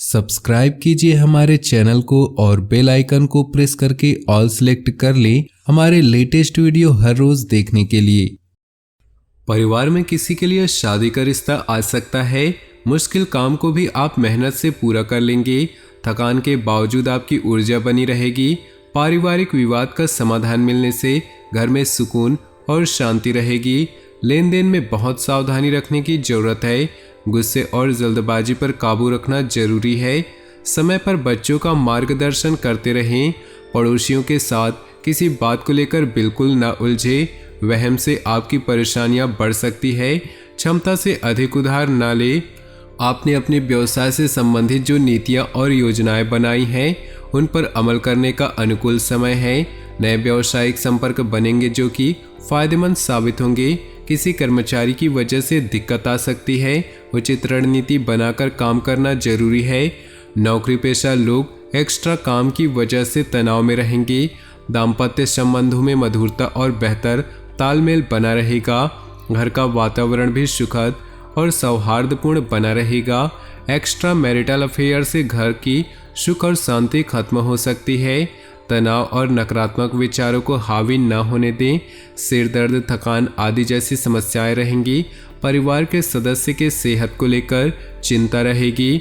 Subscribe कीजिए हमारे channel को और बेल आइकन को प्रेस करके ऑल सेलेक्ट कर लें हमारे लेटेस्ट वीडियो हर रोज देखने के लिए। परिवार में किसी के लिए शादी का रिश्ता आ सकता है। मुश्किल काम को भी आप मेहनत से पूरा कर लेंगे। थकान के बावजूद आपकी ऊर्जा बनी रहेगी। पारिवारिक विवाद का समाधान मिलने से घर में सुकून और शांति रहेगी। लेन देन में बहुत सावधानी रखने की जरूरत है। गुस्से और जल्दबाजी पर काबू रखना जरूरी है। समय पर बच्चों का मार्गदर्शन करते रहें। पड़ोसियों के साथ किसी बात को लेकर बिल्कुल न उलझे। वहम से आपकी परेशानियां बढ़ सकती है। क्षमता से अधिक उधार न ले। आपने अपने व्यवसाय से संबंधित जो नीतियां और योजनाएं बनाई हैं उन पर अमल करने का अनुकूल समय है। नए व्यावसायिक संपर्क बनेंगे जो कि फायदेमंद साबित होंगे। किसी कर्मचारी की वजह से दिक्कत आ सकती है। उचित रणनीति बनाकर काम करना जरूरी है। नौकरी पेशा लोग एक्स्ट्रा काम की वजह से तनाव में रहेंगे। दाम्पत्य संबंधों में मधुरता और बेहतर तालमेल बना रहेगा। घर का वातावरण भी सुखद और सौहार्दपूर्ण बना रहेगा। एक्स्ट्रा मैरिटल अफेयर से घर की सुख और शांति खत्म हो सकती है। तनाव और नकारात्मक विचारों को हावी न होने दें। सिर दर्द, थकान आदि जैसी समस्याएं रहेंगी। परिवार के सदस्य के सेहत को लेकर चिंता रहेगी।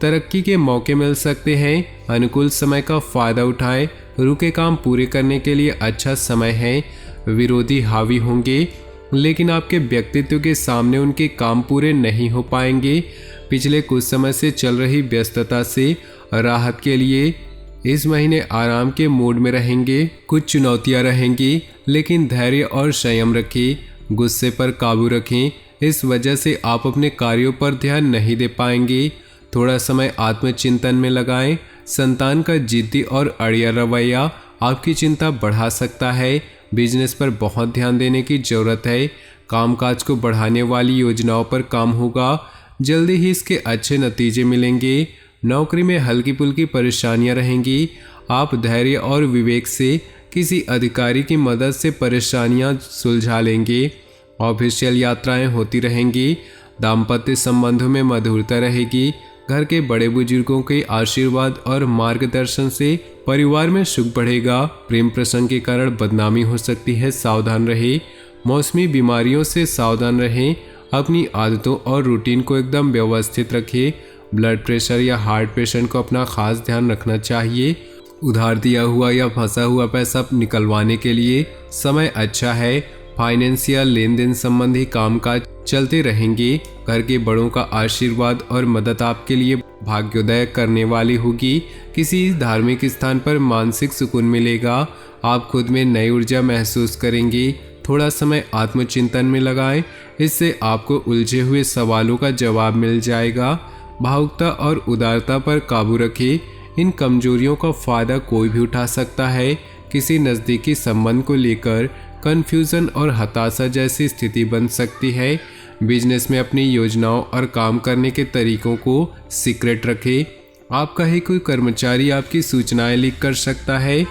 तरक्की के मौके मिल सकते हैं। अनुकूल समय का फायदा उठाएं। रुके काम पूरे करने के लिए अच्छा समय है। विरोधी हावी होंगे लेकिन आपके व्यक्तित्व के सामने उनके काम पूरे नहीं हो पाएंगे। पिछले कुछ समय से चल रही व्यस्तता से राहत के लिए इस महीने आराम के मूड में रहेंगे। कुछ चुनौतियां रहेंगी लेकिन धैर्य और संयम रखें। गुस्से पर काबू रखें। इस वजह से आप अपने कार्यों पर ध्यान नहीं दे पाएंगे। थोड़ा समय आत्मचिंतन में लगाएं। संतान का जिद्दी और अड़िया रवैया आपकी चिंता बढ़ा सकता है। बिजनेस पर बहुत ध्यान देने की जरूरत है। कामकाज को बढ़ाने वाली योजनाओं पर काम होगा। जल्दी ही इसके अच्छे नतीजे मिलेंगे। नौकरी में हल्की फुल्की परेशानियां रहेंगी। आप धैर्य और विवेक से किसी अधिकारी की मदद से परेशानियां सुलझा लेंगे। ऑफिशियल यात्राएं होती रहेंगी। दाम्पत्य संबंधों में मधुरता रहेगी। घर के बड़े बुजुर्गों के आशीर्वाद और मार्गदर्शन से परिवार में सुख बढ़ेगा। प्रेम प्रसंग के कारण बदनामी हो सकती है, सावधान रहे। मौसमी बीमारियों से सावधान रहें। अपनी आदतों और रूटीन को एकदम व्यवस्थित रखें। ब्लड प्रेशर या हार्ट पेशेंट को अपना खास ध्यान रखना चाहिए। उधार दिया हुआ या फंसा हुआ पैसा निकलवाने के लिए समय अच्छा है। फाइनेंशियल लेन देन संबंधी कामकाज चलते रहेंगे। घर के बड़ों का आशीर्वाद और मदद आपके लिए भाग्योदय करने वाली होगी। किसी धार्मिक स्थान पर मानसिक सुकून मिलेगा। आप खुद में नई ऊर्जा महसूस करेंगे। थोड़ा समय आत्मचिंतन में लगाएं। इससे आपको उलझे हुए सवालों का जवाब मिल जाएगा। भावुकता और उदारता पर काबू रखें। इन कमजोरियों का फायदा कोई भी उठा सकता है। किसी नज़दीकी संबंध को लेकर कन्फ्यूजन और हताशा जैसी स्थिति बन सकती है। बिजनेस में अपनी योजनाओं और काम करने के तरीकों को सीक्रेट रखें। आपका ही कोई कर्मचारी आपकी सूचनाएं लीक कर सकता है।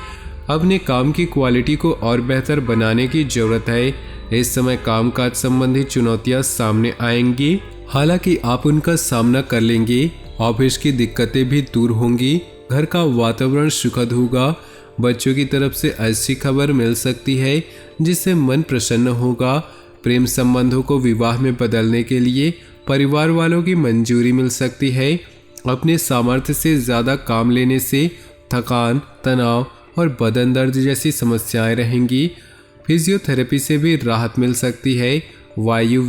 अपने काम की क्वालिटी को और बेहतर बनाने की जरूरत है। इस समय कामकाज संबंधी चुनौतियां सामने आएंगी, हालांकि आप उनका सामना कर लेंगे। ऑफिस की दिक्कतें भी दूर होंगी। घर का वातावरण सुखद होगा। बच्चों की तरफ से ऐसी खबर मिल सकती है जिससे मन प्रसन्न होगा। प्रेम संबंधों को विवाह में बदलने के लिए परिवार वालों की मंजूरी मिल सकती है। अपने सामर्थ्य से ज़्यादा काम लेने से थकान, तनाव और बदन दर्द जैसी समस्याएं रहेंगी। फिजियोथेरेपी से भी राहत मिल सकती है। वायु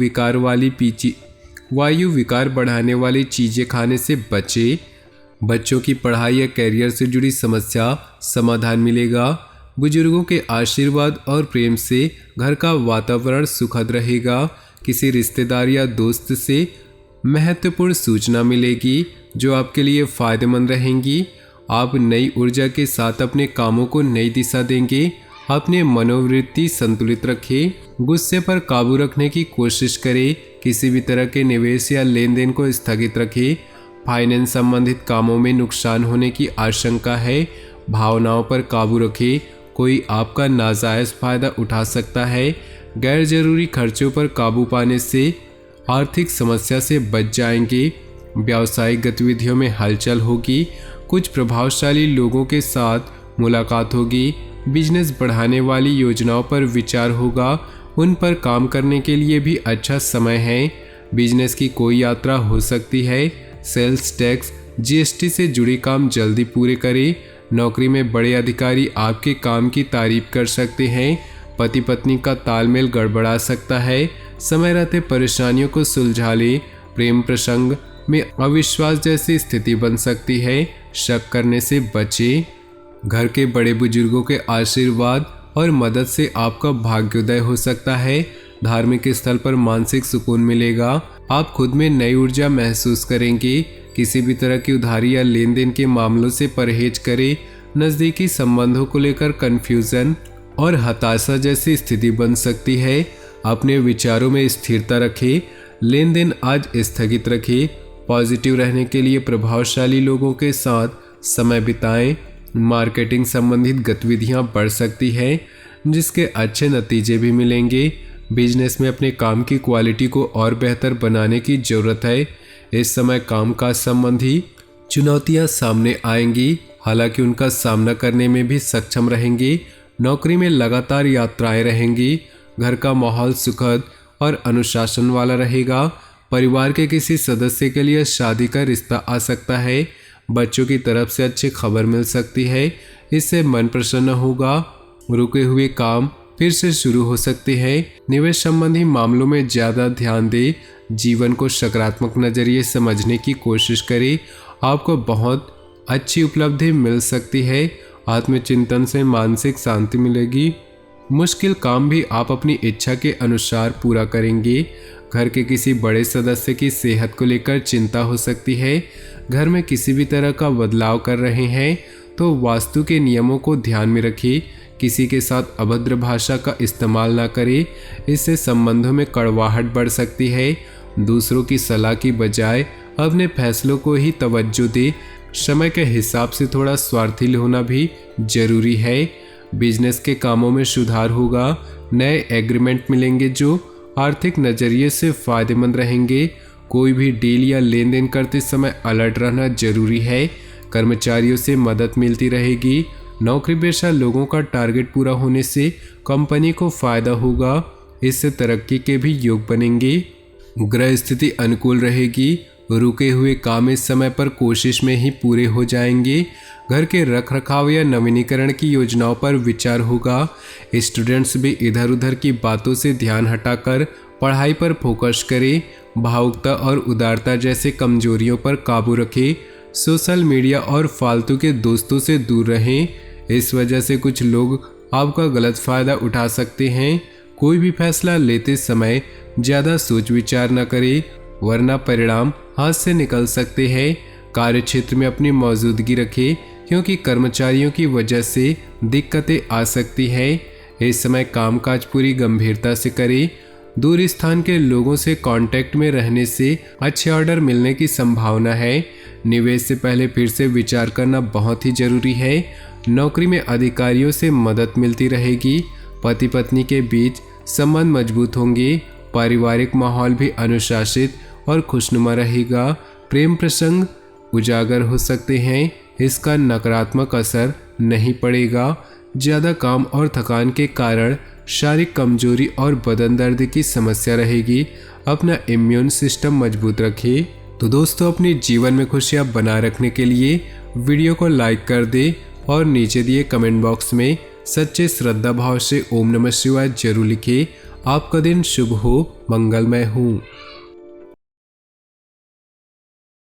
विकार बढ़ाने वाली चीज़ें खाने से बचें। बच्चों की पढ़ाई या कैरियर से जुड़ी समस्या समाधान मिलेगा। बुजुर्गों के आशीर्वाद और प्रेम से घर का वातावरण सुखद रहेगा। किसी रिश्तेदार या दोस्त से महत्वपूर्ण सूचना मिलेगी जो आपके लिए फायदेमंद रहेंगी। आप नई ऊर्जा के साथ अपने कामों को नई दिशा देंगे। अपने मनोवृत्ति संतुलित रखें। गुस्से पर काबू रखने की कोशिश करें। किसी भी तरह के निवेश या लेन देन को स्थगित रखें। फाइनेंस संबंधित कामों में नुकसान होने की आशंका है। भावनाओं पर काबू रखें। कोई आपका नाजायज फायदा उठा सकता है। गैर जरूरी खर्चों पर काबू पाने से आर्थिक समस्या से बच जाएंगे। व्यावसायिक गतिविधियों में हलचल होगी। कुछ प्रभावशाली लोगों के साथ मुलाकात होगी। बिजनेस बढ़ाने वाली योजनाओं पर विचार होगा, उन पर काम करने के लिए भी अच्छा समय है। बिजनेस की कोई यात्रा हो सकती है। सेल्स टैक्स जीएसटी से जुड़े काम जल्दी पूरे करें। नौकरी में बड़े अधिकारी आपके काम की तारीफ कर सकते हैं। पति पत्नी का तालमेल गड़बड़ा सकता है। समय रहते परेशानियों को सुलझा ले। प्रेम प्रसंग में अविश्वास जैसी स्थिति बन सकती है, शक करने से बचें। घर के बड़े बुजुर्गों के आशीर्वाद और मदद से आपका भाग्योदय हो सकता है। धार्मिक स्थल पर मानसिक सुकून मिलेगा। आप खुद में नई ऊर्जा महसूस करेंगे। किसी भी तरह की उधारी या लेन देन के मामलों से परहेज करें। नज़दीकी संबंधों को लेकर कन्फ्यूजन और हताशा जैसी स्थिति बन सकती है। अपने विचारों में स्थिरता रखें। लेन देन आज स्थगित रखें। पॉजिटिव रहने के लिए प्रभावशाली लोगों के साथ समय बिताएं। मार्केटिंग संबंधित गतिविधियां बढ़ सकती हैं, जिसके अच्छे नतीजे भी मिलेंगे। बिजनेस में अपने काम की क्वालिटी को और बेहतर बनाने की ज़रूरत है। इस समय कामकाज संबंधी चुनौतियां सामने आएंगी, हालांकि उनका सामना करने में भी सक्षम रहेंगे। नौकरी में लगातार यात्राएं रहेंगी। घर का माहौल सुखद और अनुशासन वाला रहेगा। परिवार के किसी सदस्य के लिए शादी का रिश्ता आ सकता है। बच्चों की तरफ से अच्छी खबर मिल सकती है, इससे मन प्रसन्न होगा। रुके हुए काम फिर से शुरू हो सकते हैं। निवेश संबंधी मामलों में ज़्यादा ध्यान दें। जीवन को सकारात्मक नज़रिए समझने की कोशिश करें। आपको बहुत अच्छी उपलब्धि मिल सकती है। आत्मचिंतन से मानसिक शांति मिलेगी। मुश्किल काम भी आप अपनी इच्छा के अनुसार पूरा करेंगे। घर के किसी बड़े सदस्य की सेहत को लेकर चिंता हो सकती है। घर में किसी भी तरह का बदलाव कर रहे हैं तो वास्तु के नियमों को ध्यान में रखिए। किसी के साथ अभद्र भाषा का इस्तेमाल ना करें, इससे संबंधों में कड़वाहट बढ़ सकती है। दूसरों की सलाह की बजाय अपने फैसलों को ही तवज्जो दे। समय के हिसाब से थोड़ा स्वार्थी होना भी जरूरी है। बिजनेस के कामों में सुधार होगा। नए एग्रीमेंट मिलेंगे जो आर्थिक नज़रिए से फायदेमंद रहेंगे। कोई भी डील या लेन देन करते समय अलर्ट रहना जरूरी है। कर्मचारियों से मदद मिलती रहेगी। नौकरी पेशा लोगों का टारगेट पूरा होने से कंपनी को फायदा होगा। इससे तरक्की के भी योग बनेंगे। ग्रह स्थिति अनुकूल रहेगी। रुके हुए काम इस समय पर कोशिश में ही पूरे हो जाएंगे। घर के रखरखाव या नवीनीकरण की योजनाओं पर विचार होगा। स्टूडेंट्स भी इधर उधर की बातों से ध्यान हटाकर पढ़ाई पर फोकस करें। भावुकता और उदारता जैसे कमजोरियों पर काबू रखें। सोशल मीडिया और फालतू के दोस्तों से दूर रहें। इस वजह से कुछ लोग आपका गलत फायदा उठा सकते हैं। कोई भी फैसला लेते समय ज़्यादा सोच विचार न करें, वरना परिणाम हाथ से निकल सकते हैं। कार्य क्षेत्र में अपनी मौजूदगी रखें, क्योंकि कर्मचारियों की वजह से दिक्कतें आ सकती है। इस समय कामकाज पूरी गंभीरता से करें। दूर स्थान के लोगों से कांटेक्ट में रहने से अच्छे ऑर्डर मिलने की संभावना है। निवेश से पहले फिर से विचार करना बहुत ही जरूरी है। नौकरी में अधिकारियों से मदद मिलती रहेगी। पति पत्नी के बीच संबंध मजबूत होंगे। पारिवारिक माहौल भी अनुशासित और खुशनुमा रहेगा। प्रेम प्रसंग उजागर हो सकते हैं, इसका नकारात्मक असर नहीं पड़ेगा। ज़्यादा काम और थकान के कारण शारीरिक कमजोरी और बदन दर्द की समस्या रहेगी। अपना इम्यून सिस्टम मजबूत रखिए। तो दोस्तों, अपने जीवन में खुशियाँ बनाए रखने के लिए वीडियो को लाइक कर दें और नीचे दिए कमेंट बॉक्स में सच्चे श्रद्धा भाव से ओम नमः शिवाय जरूर लिखें। आपका दिन शुभ हो, मंगलमय हो।